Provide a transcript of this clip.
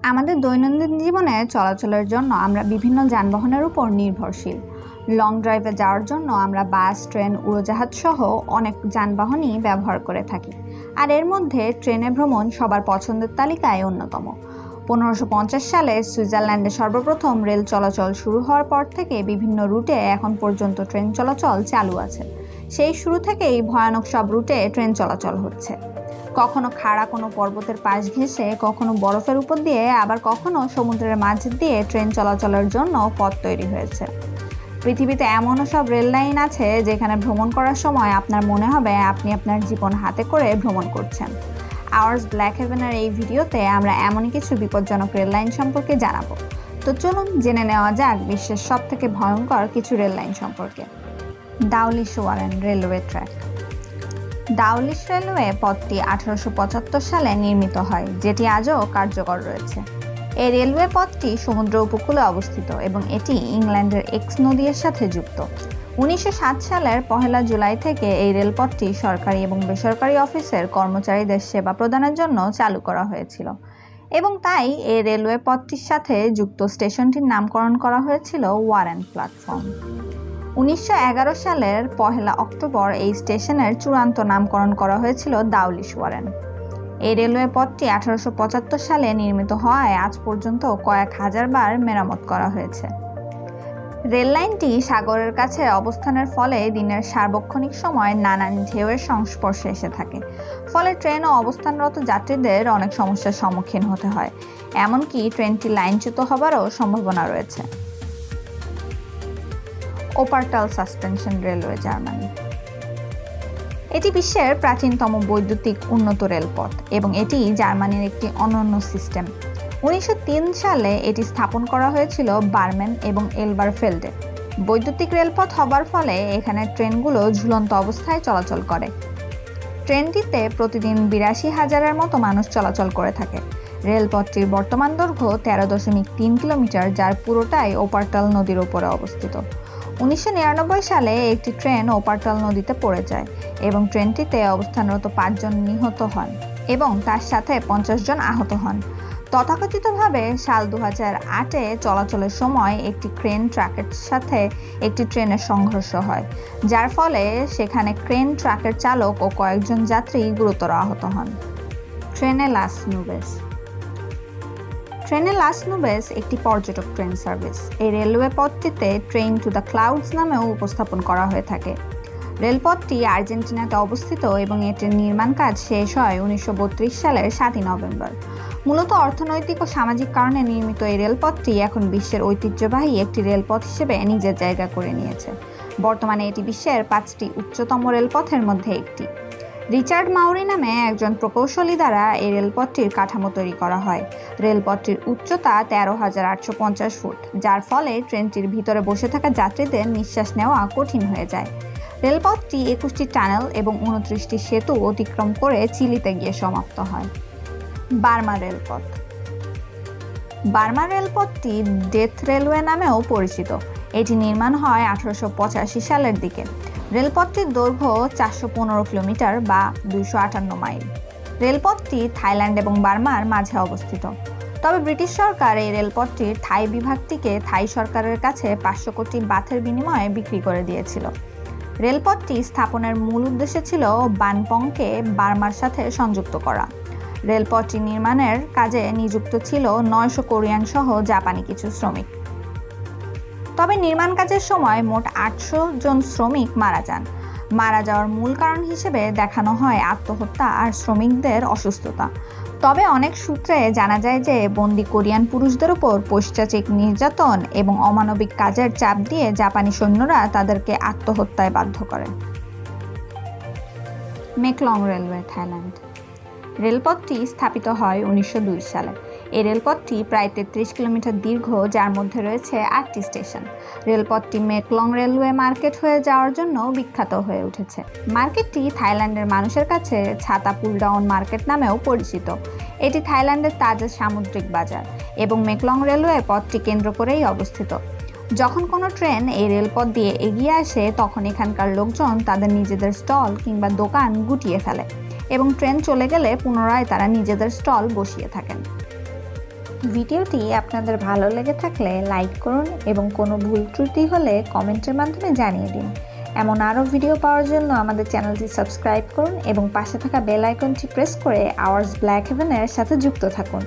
আমাদের দৈনন্দিন জীবনে চলাচলের জন্য আমরা বিভিন্ন যানবাহনের উপর নির্ভরশীল। লং ড্রাইভে যাওয়ার জন্য আমরা বাস, ট্রেন, উড়োজাহাজ সহ অনেক যানবাহনই ব্যবহার করে থাকি। আর এর মধ্যে ট্রেনে ভ্রমণ সবার পছন্দের তালিকায় অন্যতম। 1550 সালে সুইজারল্যান্ডে সর্বপ্রথম রেল চলাচল শুরু হওয়ার পর থেকে বিভিন্ন রুটে এখন পর্যন্ত ট্রেন চলাচল চালু আছে। সেই শুরু থেকেই ভয়ানক সব রুটে ট্রেন চলাচল হচ্ছে। কখনো খাড়া কোনো পর্বতের পাশ ঘেঁষে, কখনো বরফের উপর দিয়ে, আবার কখনো সমুদ্রের মাঝ দিয়ে ট্রেন চলাচলের জন্য পথ তৈরি হয়েছে। পৃথিবীতে এমনও সব রেল লাইন আছে যেখানে ভ্রমণ করার সময় আপনার মনে হবে আপনি আপনার জীবন হাতে করে ভ্রমণ করছেন। আওয়ার্স ব্ল্যাক হেভেনের এই ভিডিওতে আমরা এমনই কিছু বিপজ্জনক রেল লাইন সম্পর্কে জানাবো। তো চলুন জেনে নেওয়া যাক বিশ্বের সব থেকে ভয়ঙ্কর কিছু রেল লাইন সম্পর্কে। ডাউলিশ ওয়ারেন রেলওয়ে ট্র্যাক। ডাউলিশ রেলওয়ে পথটি 1875 সালে নির্মিত হয়, যেটি আজও কার্যকর রয়েছে। এই রেলওয়ে পথটি সমুদ্র উপকূলে অবস্থিত এবং এটি ইংল্যান্ডের এক্স নদীর সাথে যুক্ত। 1907 সালের 1 জুলাই থেকে এই রেলপথটি সরকারি এবং বেসরকারি অফিসের কর্মচারীদের সেবা প্রদানের জন্য চালু করা হয়েছিল এবং তাই এই রেলওয়ে পথটির সাথে যুক্ত স্টেশনটির নামকরণ করা হয়েছিল ওয়ারেন প্ল্যাটফর্ম। 1911 সালের 1 অক্টোবর এই স্টেশনের চূড়ান্ত নামকরণ করা হয়েছিল ডাউলিশ ওয়ারেন। এই রেলওয়ে পথটি 1875 সালে নির্মিত হওয়ায় আজ পর্যন্ত কয়েক হাজার বার মেরামত করা হয়েছে। রেল লাইনটি সাগরের কাছে অবস্থানের ফলে দিনের সার্বক্ষণিক সময় নানান ঢেউয়ের সংস্পর্শে এসে থাকে, ফলে ট্রেন ও অবস্থানরত যাত্রীদের অনেক সমস্যার সম্মুখীন হতে হয়। এমনকি ট্রেনটি লাইনচ্যুত হবারও সম্ভাবনা রয়েছে। ওপারটাল সাসপেনশন রেলওয়ে, জার্মানি। এটি বিশ্বের প্রাচীনতম বৈদ্যুতিক উন্নত রেলপথ এবং এটি জার্মানির একটি অনন্য সিস্টেম। 1903 সালে এটি স্থাপন করা হয়েছিল বার্মেন এবং এলবারফেল্ডে। বৈদ্যুতিক রেলপথ হবার ফলে এখানে ট্রেনগুলো ঝুলন্ত অবস্থায় চলাচল করে। ট্রেনটিতে প্রতিদিন 82,000-এর মতো মানুষ চলাচল করে থাকে। রেলপথটির বর্তমান দৈর্ঘ্য 13.3 কিলোমিটার, যার পুরোটাই ওপারটাল নদীর উপরে অবস্থিত। 1999 সালে একটি ট্রেন ওপারটাল নদীতে পড়ে যায় এবং ট্রেনটিতে অবস্থানরত 5 জন নিহত হন এবং তার সাথে 50 জন আহত হন। তথাকথিতভাবে সাল 2008-এ চলাচলের সময় একটি ক্রেন ট্রাকের সাথে একটি ট্রেনের সংঘর্ষ হয়, যার ফলে সেখানে ক্রেন ট্রাকের চালক ও কয়েকজন যাত্রী গুরুতর আহত হন। ট্রেনে লাস নুবেস। ট্রেনে লাস নুবেস একটি পর্যটক ট্রেন সার্ভিস। এই রেলওয়ে পথটিতে ট্রেন টু দ্য ক্লাউডস নামেও উপস্থাপন করা হয়ে থাকে। রেলপথটি আর্জেন্টিনাতে অবস্থিত এবং এটির নির্মাণ কাজ শেষ হয় 1932 সালের 7 নভেম্বর। মূলত অর্থনৈতিক ও সামাজিক কারণে নির্মিত এই রেলপথটি এখন বিশ্বের ঐতিহ্যবাহী একটি রেলপথ হিসেবে নিজের জায়গা করে নিয়েছে। বর্তমানে এটি বিশ্বের 5টি উচ্চতম রেলপথের মধ্যে একটি। রিচার্ড মাউরি নামে একজন প্রকৌশলী দ্বারা এই রেলপথটির কাঠামো তৈরি করা হয়। রেলপথটির উচ্চতা 13,850 ফুট, যার ফলে ট্রেনটির ভিতরে বসে থাকা যাত্রীদের নিঃশ্বাস নেওয়া কঠিন হয়ে যায়। রেলপথটি 21টি টানেল এবং 29টি সেতু অতিক্রম করে চিলিতে গিয়ে সমাপ্ত হয়। বার্মা রেলপথ। বার্মা রেলপথটি ডেথ রেলওয়ে নামেও পরিচিত। এটি নির্মাণ হয় 1885 সালের দিকে। রেলপথটির দৈর্ঘ্য 415 কিলোমিটার বা 258 মাইল। রেলপথটি থাইল্যান্ড এবং বার্মার মাঝে অবস্থিত। তবে ব্রিটিশ সরকার এই রেলপথটির থাই বিভাগটিকে থাই সরকারের কাছে 500 কোটি বাথের বিনিময়ে বিক্রি করে দিয়েছিল। রেলপথটি স্থাপনের মূল উদ্দেশ্য ছিল বানপংকে বার্মার সাথে সংযুক্ত করা। রেলপথটি নির্মাণের কাজে নিযুক্ত ছিল 900 কোরিয়ান সহ জাপানি কিছু শ্রমিক। তবে নির্মাণ কাজের সময় মোট 800 জন শ্রমিক মারা যান। মারা যাওয়ার মূল কারণ হিসেবে দেখানো হয় আত্মহত্যা আর শ্রমিকদের অসুস্থতা। তবে অনেক সূত্রে জানা যায় যে বন্দী কোরিয়ান পুরুষদের উপর পৈশাচিক নির্যাতন এবং অমানবিক কাজের চাপ দিয়ে জাপানি সৈন্যরা তাদেরকে আত্মহত্যায় বাধ্য করে। মেকলং রেলওয়ে, থাইল্যান্ড। রেলপথটি স্থাপিত হয় 1902 সালে। এই রেলপথটি প্রায় 33 কিলোমিটার দীর্ঘ, যার মধ্যে রয়েছে 8টি স্টেশন। রেলপথটি মেকলং রেলওয়ে মার্কেট হয়ে যাওয়ার জন্য বিখ্যাত হয়ে উঠেছে। মার্কেটটি থাইল্যান্ডের মানুষের কাছে ছাতা পুল ডাউন মার্কেট নামেও পরিচিত। এটি থাইল্যান্ডের তাজা সামুদ্রিক বাজার এবং মেকলং রেলওয়ে পথটি কেন্দ্র করেই অবস্থিত। যখন কোনো ট্রেন এই রেলপথ দিয়ে এগিয়ে আসে তখন এখানকার লোকজন তাদের নিজেদের স্টল কিংবা দোকান গুটিয়ে ফেলে এবং ট্রেন চলে গেলে পুনরায় তারা নিজেদের স্টল বসিয়ে থাকেন। ভিডিওটি আপনাদের ভালো লেগে থাকলে লাইক করুন এবং কোনো ভুল ত্রুটি হলে কমেন্টের মাধ্যমে জানিয়ে দিন। এমন আরও ভিডিও পাওয়ার জন্য আমাদের চ্যানেলটি সাবস্ক্রাইব করুন এবং পাশে থাকা বেল আইকনটি প্রেস করে আওয়ার্স ব্ল্যাক হেভেনের সাথে যুক্ত থাকুন।